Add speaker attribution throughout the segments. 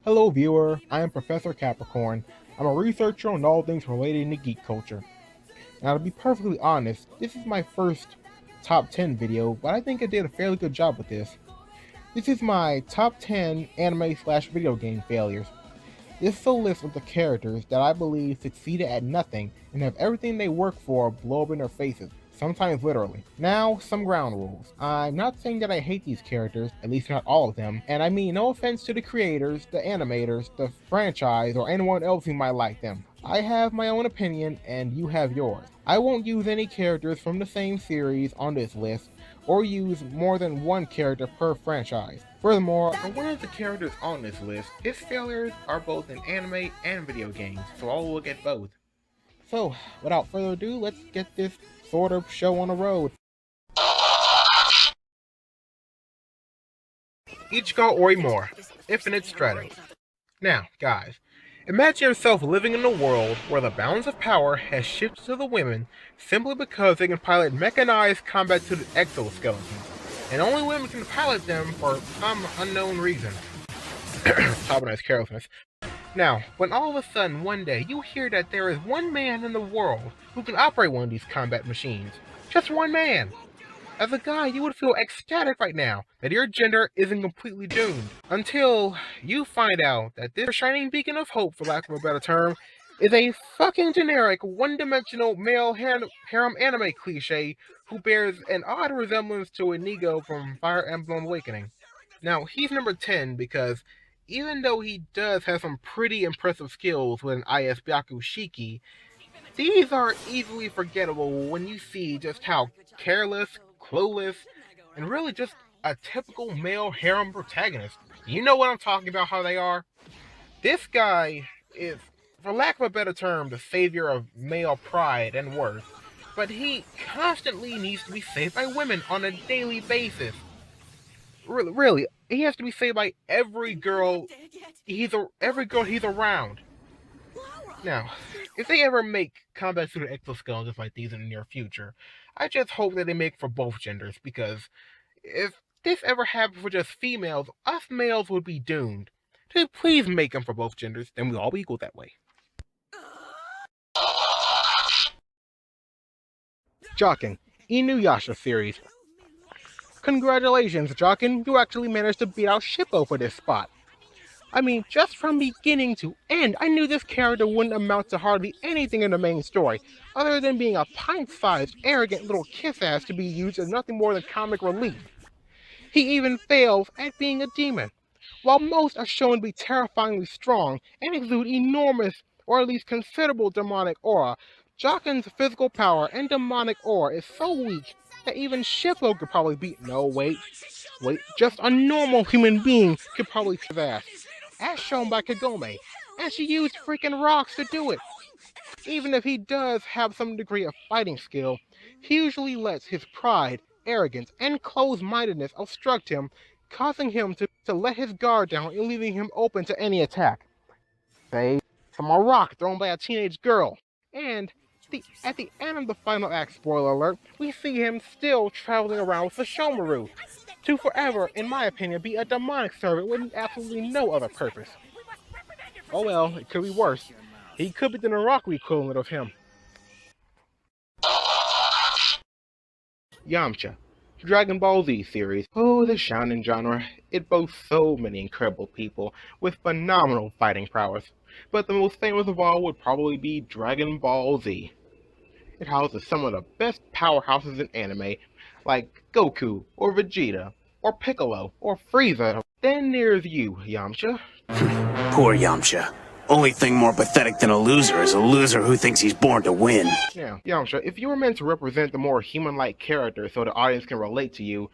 Speaker 1: Hello viewer, I am Professor Capricorn. I'm a researcher on all things related to geek culture. Now to be perfectly honest, this is my first top 10 video, but I think I did a fairly good job with this. This is my top 10 anime slash video game failures. This is a list of the characters that I believe succeeded at nothing and have everything they work for blow up in their faces, sometimes literally. Now, some ground rules. I'm not saying that I hate these characters, at least not all of them, and I mean no offense to the creators, the animators, the franchise, or anyone else who might like them. I have my own opinion, and you have yours. I won't use any characters from the same series on this list, or use more than one character per franchise. Furthermore, for one of the characters on this list, his failures are both in anime and video games, so I'll look at both. So, without further ado, let's get this sort of show on the road. Ichigo Orimura, Infinite Strato. Now, guys, imagine yourself living in a world where the balance of power has shifted to the women simply because they can pilot mechanized combat-suited exoskeletons, and only women can pilot them for some unknown reason. Top carelessness. Now, when all of a sudden one day you hear that there is one man in the world who can operate one of these combat machines, just one man. As a guy, you would feel ecstatic right now that your gender isn't completely doomed, until you find out that this shining beacon of hope, for lack of a better term, is a fucking generic, one-dimensional male harem anime cliche who bears an odd resemblance to Inigo from Fire Emblem Awakening. Now, he's number 10 because even though he does have some pretty impressive skills with an IS Byaku Shiki, these are easily forgettable when you see just how careless, clueless, and really just a typical male harem protagonist. You know what I'm talking about, how they are? This guy is, for lack of a better term, the savior of male pride and worth, but he constantly needs to be saved by women on a daily basis. Really, he has to be saved by every girl he's around. Now, if they ever make combat suited exoskeletons like these in the near future, I just hope that they make for both genders, because if this ever happened for just females, us males would be doomed. So please make them for both genders, then we'll all be equal that way. Jockin, Inuyasha series. Congratulations, Jockin, you actually managed to beat out Shippo for this spot. I mean, just from beginning to end, I knew this character wouldn't amount to hardly anything in the main story, other than being a pint-sized, arrogant little kiss-ass to be used as nothing more than comic relief. He even fails at being a demon. While most are shown to be terrifyingly strong and exude enormous, or at least considerable demonic aura, Jockin's physical power and demonic aura is so weak that even Shippo could probably beat. No, wait, just a normal human being could probably beat his ass, as shown by Kagome, and she used freaking rocks to do it. Even if he does have some degree of fighting skill, he usually lets his pride, arrogance, and closed-mindedness obstruct him, causing him to let his guard down and leaving him open to any attack. Say, from a rock thrown by a teenage girl. And at the end of the final act, spoiler alert, we see him still traveling around with the Shomaru, to forever, in my opinion, be a demonic servant with absolutely no other purpose. Oh well, it could be worse. He could be the Naraku equivalent of him. Yamcha, Dragon Ball Z series. Oh, the shonen genre. It boasts so many incredible people with phenomenal fighting prowess. But the most famous of all would probably be Dragon Ball Z. It houses some of the best powerhouses in anime, like Goku, or Vegeta, or Piccolo, or Frieza. Then there's you, Yamcha.
Speaker 2: Poor Yamcha. Only thing more pathetic than a loser is a loser who thinks he's born to win.
Speaker 1: Now, Yamcha, if you were meant to represent the more human-like character so the audience can relate to you,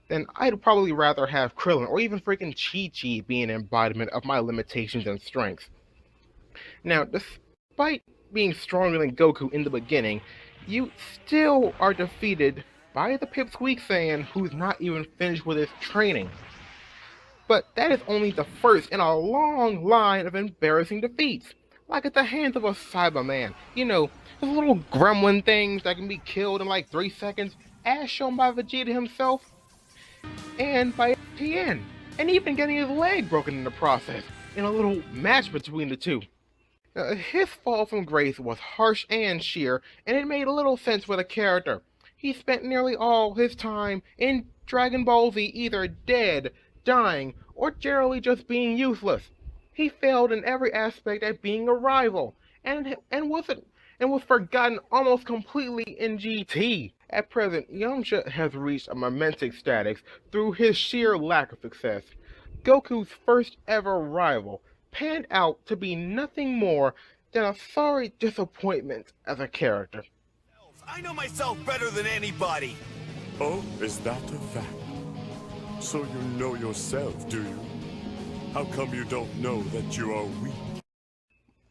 Speaker 1: then I'd probably rather have Krillin or even freaking Chi-Chi be an embodiment of my limitations and strengths. Now, despite being stronger than Goku in the beginning, you still are defeated by the Pipsqueak Saiyan who's not even finished with his training. But that is only the first in a long line of embarrassing defeats, like at the hands of a Cyberman. You know, those little gremlin things that can be killed in like 3 seconds, as shown by Vegeta himself, and by Tien, and even getting his leg broken in the process. in a little match between the two. His fall from grace was harsh and sheer, and it made little sense for the character. He spent nearly all his time in Dragon Ball Z either dead, dying, or generally just being useless. He failed in every aspect at being a rival, and was forgotten almost completely in GT. At present, Yamcha has reached a momentous status through his sheer lack of success. Goku's first ever rival panned out to be nothing more than a sorry disappointment as a character.
Speaker 3: I know myself better than anybody.
Speaker 4: Oh, is that a fact? So you know yourself, do you? How come you don't know that you are weak?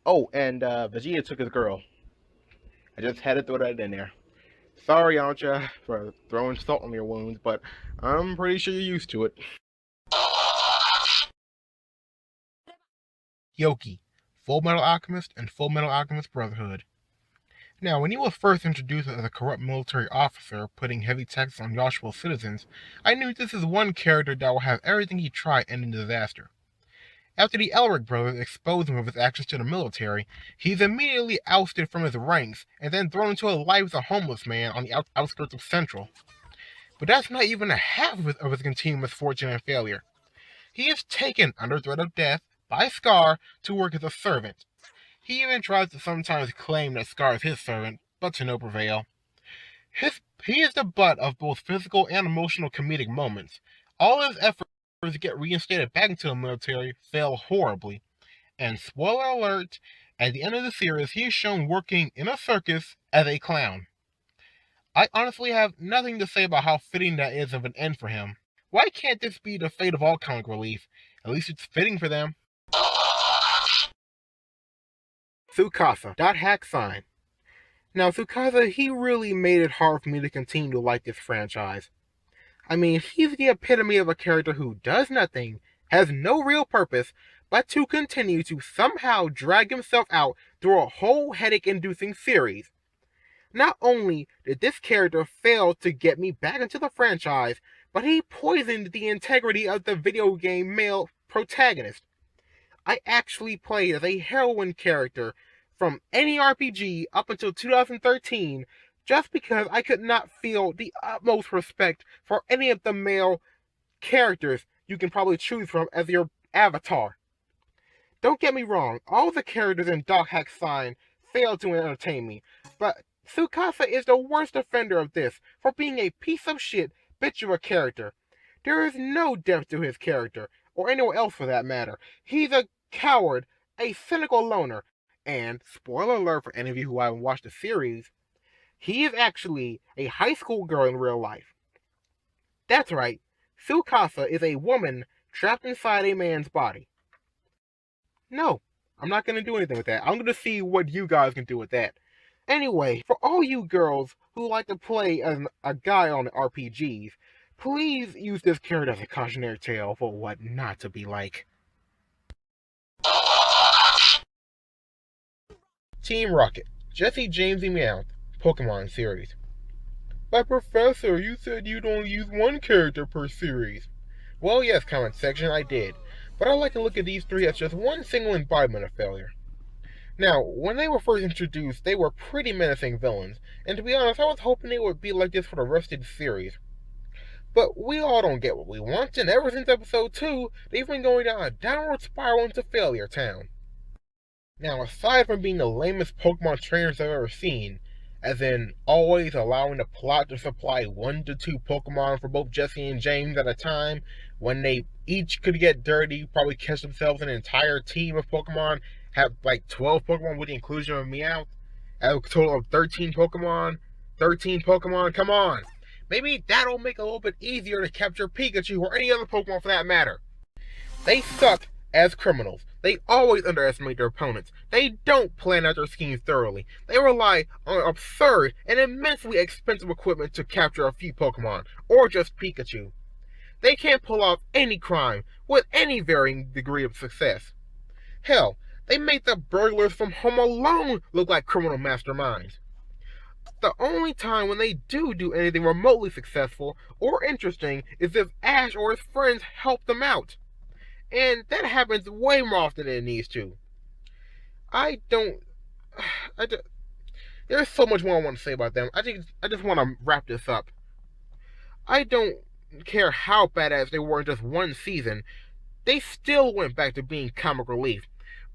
Speaker 1: Oh, and Vegeta took his girl. I just had to throw that in there. Sorry, Yamcha, for throwing salt on your wounds, but I'm pretty sure you're used to it. Yoki, Full Metal Alchemist and Full Metal Alchemist Brotherhood. Now, when he was first introduced as a corrupt military officer putting heavy taxes on Yoshi's citizens, I knew this is one character that will have everything he tried end in disaster. After the Elric brothers exposed him of his actions to the military, he's immediately ousted from his ranks and then thrown into a life as a homeless man on the outskirts of Central. But that's not even a half of his continued misfortune and failure. He is taken under threat of death by Scar to work as a servant. He even tries to sometimes claim that Scar is his servant, but to no avail. He is the butt of both physical and emotional comedic moments. All his efforts to get reinstated back into the military fail horribly. And spoiler alert, at the end of the series, he is shown working in a circus as a clown. I honestly have nothing to say about how fitting that is of an end for him. Why can't this be the fate of all comic relief? At least it's fitting for them. Tsukasa, .hack sign. Now, Tsukasa, he really made it hard for me to continue to like this franchise. I mean, he's the epitome of a character who does nothing, has no real purpose, but to continue to somehow drag himself out through a whole headache-inducing series. Not only did this character fail to get me back into the franchise, but he poisoned the integrity of the video game male protagonist. I actually played as a heroine character from any RPG up until 2013 just because I could not feel the utmost respect for any of the male characters you can probably choose from as your avatar. Don't get me wrong, all the characters in .hack sign failed to entertain me, but Tsukasa is the worst offender of this for being a piece of shit bitch of a character. There is no depth to his character, or anyone else for that matter. He's a coward, a cynical loner, and, spoiler alert for any of you who haven't watched the series, he is actually a high school girl in real life. That's right, Tsukasa is a woman trapped inside a man's body. No, I'm not going to do anything with that. I'm going to see what you guys can do with that. Anyway, for all you girls who like to play as a guy on RPGs, please use this character as a cautionary tale for what not to be like. Team Rocket, Jesse James Meowth, Pokemon series. But Professor, you said you'd only use one character per series. Well, yes, comment section, I did. But I like to look at these three as just one single embodiment of failure. Now, when they were first introduced, they were pretty menacing villains, and to be honest, I was hoping they would be like this for the rest of the series. But we all don't get what we want, and ever since episode 2, they've been going down a downward spiral into Failure Town. Now, aside from being the lamest Pokemon trainers I've ever seen, as in always allowing the plot to supply 1 to 2 Pokemon for both Jesse and James at a time, when they each could get dirty, probably catch themselves an entire team of Pokemon, have like 12 Pokemon with the inclusion of Meowth, at a total of 13 Pokemon. 13 Pokemon, come on! Maybe that'll make it a little bit easier to capture Pikachu or any other Pokemon for that matter. They suck as criminals. They always underestimate their opponents. They don't plan out their schemes thoroughly. They rely on absurd and immensely expensive equipment to capture a few Pokemon, or just Pikachu. They can't pull off any crime with any varying degree of success. Hell, they make the burglars from Home Alone look like criminal masterminds. The only time when they do anything remotely successful or interesting is if Ash or his friends help them out. And that happens way more often than it needs to. I don't. I just, there's so much more I want to say about them. I just want to wrap this up. I don't care how badass they were in just one season. They still went back to being comic relief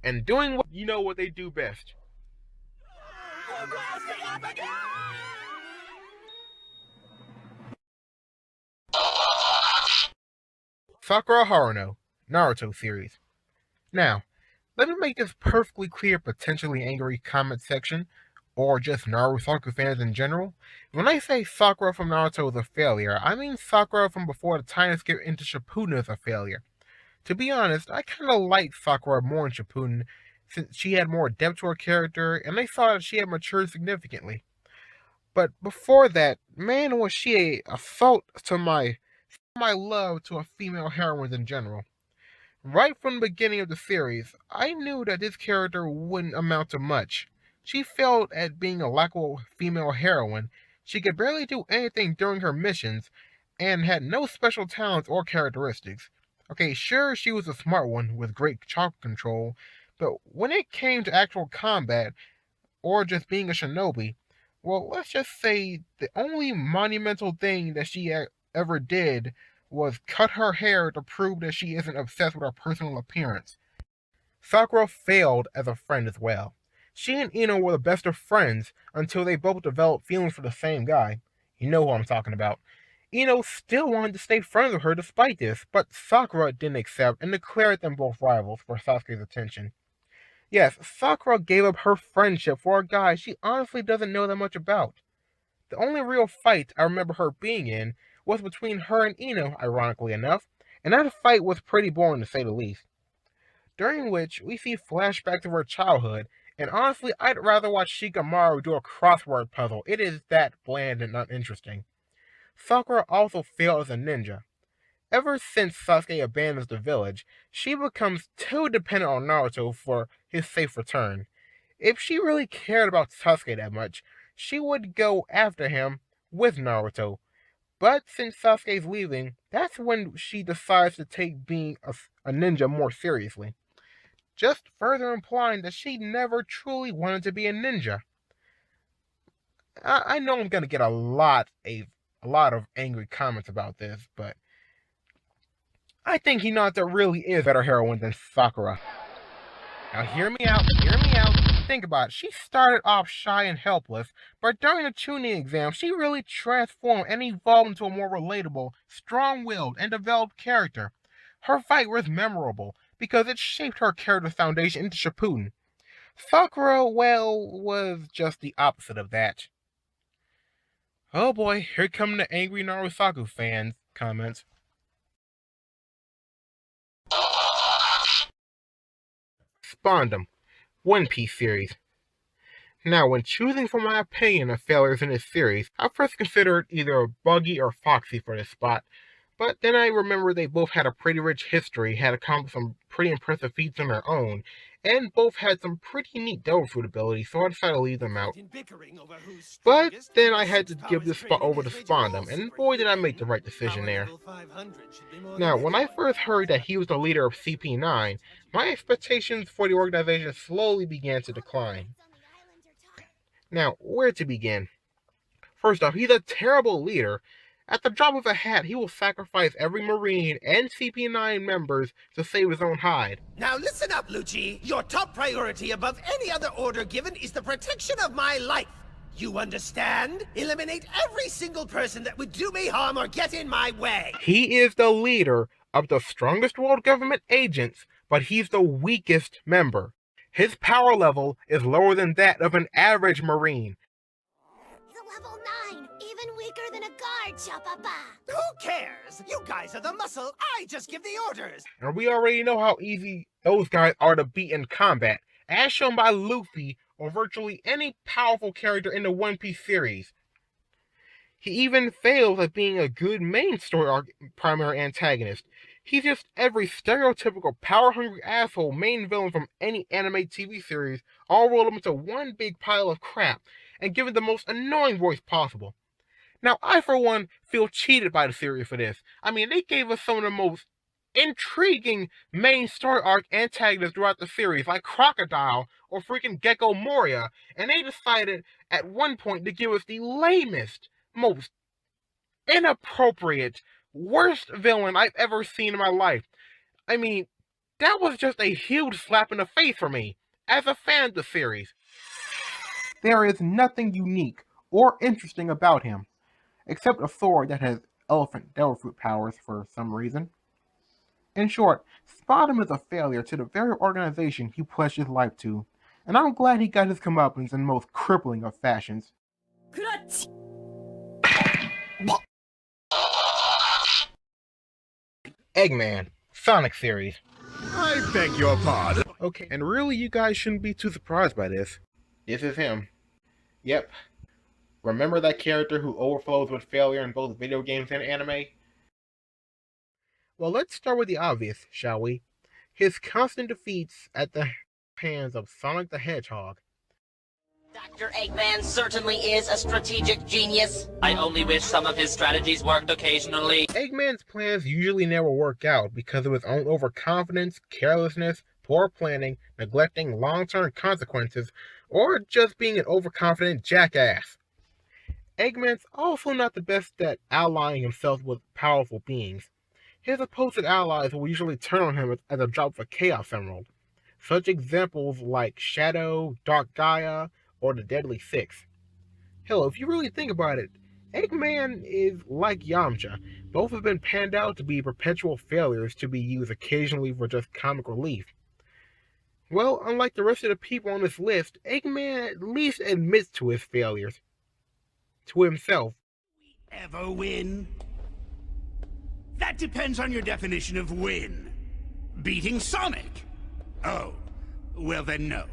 Speaker 1: and doing what they do best. Sakura Haruno, Naruto series. Now, let me make this perfectly clear, potentially angry comment section, or just Naruto fans in general. When I say Sakura from Naruto is a failure, I mean Sakura from before the time skip into Shippuden is a failure. To be honest, I kinda liked Sakura more in Shippuden, since she had more depth to her character, and I saw that she had matured significantly. But before that, man, was she a assault to my love to a female heroines in general. Right from the beginning of the series, I knew that this character wouldn't amount to much. She failed at being a likable female heroine, she could barely do anything during her missions, and had no special talents or characteristics. Okay, sure, she was a smart one with great chakra control, but when it came to actual combat, or just being a shinobi, well, let's just say the only monumental thing that she ever did was cut her hair to prove that she isn't obsessed with her personal appearance. Sakura failed as a friend as well. She and Ino were the best of friends until they both developed feelings for the same guy. You know who I'm talking about. Ino still wanted to stay friends with her despite this, but Sakura didn't accept and declared them both rivals for Sasuke's attention. Yes, Sakura gave up her friendship for a guy she honestly doesn't know that much about. The only real fight I remember her being in was between her and Ino, ironically enough, and that fight was pretty boring to say the least. During which we see flashbacks of her childhood, and honestly, I'd rather watch Shikamaru do a crossword puzzle. It is that bland and uninteresting. Sakura also failed as a ninja. Ever since Sasuke abandons the village, she becomes too dependent on Naruto for his safe return. If she really cared about Sasuke that much, she would go after him with Naruto. But since Sasuke's leaving, that's when she decides to take being a ninja more seriously. Just further implying that she never truly wanted to be a ninja. I know I'm gonna get a lot of angry comments about this, but I think Hinata really is a better heroine than Sakura. Now hear me out. Think about it. She started off shy and helpless, but during the Chunin exam, she really transformed and evolved into a more relatable, strong-willed, and developed character. Her fight was memorable because it shaped her character foundation into Shippuden. Sakura, well, was just the opposite of that. Oh boy, here come the angry Narusaku fans comments. Spondum, One Piece series. Now, when choosing for my opinion of failures in this series, I first considered either Buggy or Foxy for this spot, but then I remembered they both had a pretty rich history, had accomplished some pretty impressive feats on their own, and both had some pretty neat Devil Fruit abilities, so I decided to leave them out. But then I had to give this spot over to Spondum, and boy did I make the right decision there. Now, when I first heard that he was the leader of CP9, my expectations for the organization slowly began to decline. Now, where to begin? First off, he's a terrible leader. At the drop of a hat, he will sacrifice every Marine and CP9 members to save his own hide.
Speaker 3: Now listen up, Lucci. Your top priority above any other order given is the protection of my life. You understand? Eliminate every single person that would do me harm or get in my way.
Speaker 1: He is the leader of the strongest world government agents, but he's the weakest member. His power level is lower than that of an average Marine.
Speaker 5: Level 9, even weaker than a guard, Chopapa.
Speaker 3: Who cares? You guys are the muscle. I just give the orders.
Speaker 1: And we already know how easy those guys are to beat in combat, as shown by Luffy or virtually any powerful character in the One Piece series. He even fails at being a good main story arc primary antagonist. He's just every stereotypical power-hungry asshole main villain from any anime TV series, all rolled up into one big pile of crap, and given the most annoying voice possible. Now, I, for one, feel cheated by the series for this. I mean, they gave us some of the most intriguing main story arc antagonists throughout the series, like Crocodile or freaking Gecko Moria, and they decided at one point to give us the lamest, most inappropriate, worst villain I've ever seen in my life. I mean, that was just a huge slap in the face for me, as a fan of the series. There is nothing unique or interesting about him, except a sword that has elephant devil fruit powers for some reason. In short, Spottum is a failure to the very organization he pledged his life to, and I'm glad he got his comeuppance in the most crippling of fashions. Eggman, Sonic series.
Speaker 4: I beg your pardon.
Speaker 1: Okay, and really you guys shouldn't be too surprised by this. This is him. Yep. Remember that character who overflows with failure in both video games and anime? Well, let's start with the obvious, shall we? His constant defeats at the hands of Sonic the Hedgehog.
Speaker 6: Dr. Eggman certainly is a strategic genius. I only wish some of his strategies worked occasionally.
Speaker 1: Eggman's plans usually never work out because of his own overconfidence, carelessness, poor planning, neglecting long-term consequences, or just being an overconfident jackass. Eggman's also not the best at allying himself with powerful beings. His opposed allies will usually turn on him at the drop of a Chaos Emerald. Such examples like Shadow, Dark Gaia, or the Deadly Six. Hell, if you really think about it, Eggman is like Yamcha. Both have been panned out to be perpetual failures to be used occasionally for just comic relief. Well, unlike the rest of the people on this list, Eggman at least admits to his failures. To himself.
Speaker 7: Ever win? That depends on your definition of win. Beating Sonic? Oh, well then no.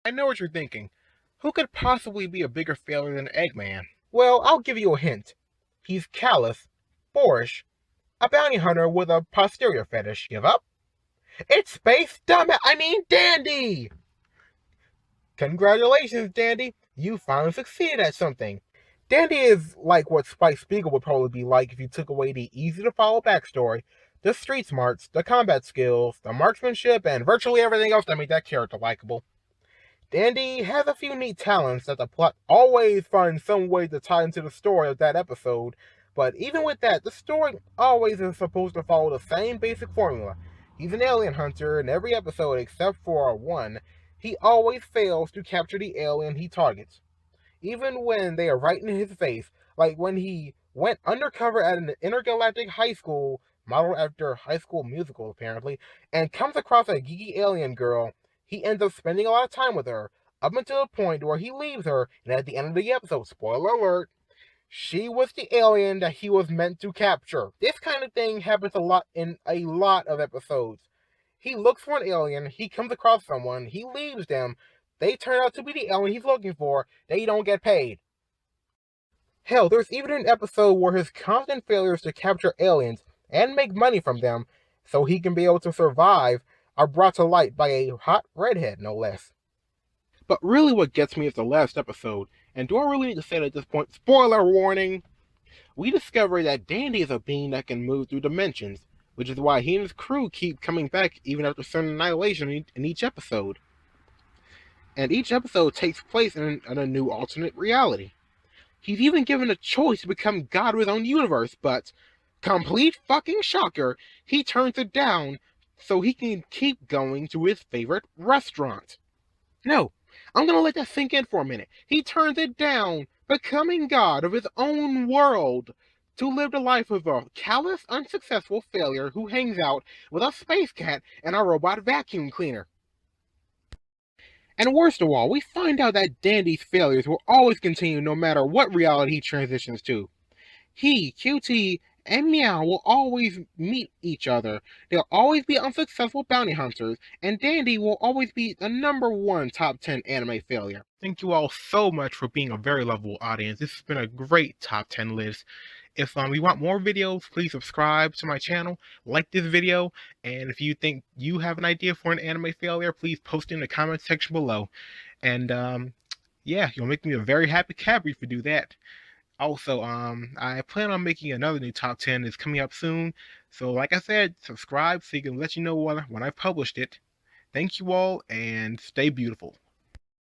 Speaker 1: I know what you're thinking. Who could possibly be a bigger failure than Eggman? Well, I'll give you a hint. He's callous, boorish, a bounty hunter with a posterior fetish. Give up? It's Space Dandy! Congratulations, Dandy. You finally succeeded at something. Dandy is like what Spike Spiegel would probably be like if you took away the easy-to-follow backstory, the street smarts, the combat skills, the marksmanship, and virtually everything else that made that character likable. Dandy has a few neat talents that the plot always finds some way to tie into the story of that episode, but even with that, the story always is supposed to follow the same basic formula. He's an alien hunter in every episode except for one. He always fails to capture the alien he targets, even when they are right in his face, like when he went undercover at an intergalactic high school, modeled after High School Musical apparently, and comes across a geeky alien girl. He ends up spending a lot of time with her, up until the point where he leaves her, and at the end of the episode, spoiler alert, she was the alien that he was meant to capture. This kind of thing happens a lot in a lot of episodes. He looks for an alien, he comes across someone, he leaves them, they turn out to be the alien he's looking for, they don't get paid. Hell, there's even an episode where his constant failures to capture aliens and make money from them so he can be able to survive are brought to light by a hot redhead, no less. But really what gets me is the last episode, and do I really need to say it at this point? Spoiler warning! We discover that Dandy is a being that can move through dimensions, which is why he and his crew keep coming back even after certain annihilation in each episode. And each episode takes place in a new alternate reality. He's even given a choice to become God of his own universe, but, complete fucking shocker, he turns it down so he can keep going to his favorite restaurant. No, I'm gonna let that sink in for a minute. He turns it down, becoming God of his own world, to live the life of a callous, unsuccessful failure who hangs out with a space cat and a robot vacuum cleaner. And worst of all, we find out that Dandy's failures will always continue no matter what reality he transitions to. He, QT, and Meow will always meet each other. They'll always be unsuccessful bounty hunters, and Dandy will always be the #1 top 10 anime failure. Thank you all so much for being a very lovable audience. This has been a great top 10 list. If you want more videos, please subscribe to my channel, like this video, and if you think you have an idea for an anime failure, please post it in the comment section below. And yeah, you'll make me a very happy cabby if you do that. Also, I plan on making another new top 10 that's coming up soon. So, like I said, subscribe so you can let you know when I published it. Thank you all, and stay beautiful.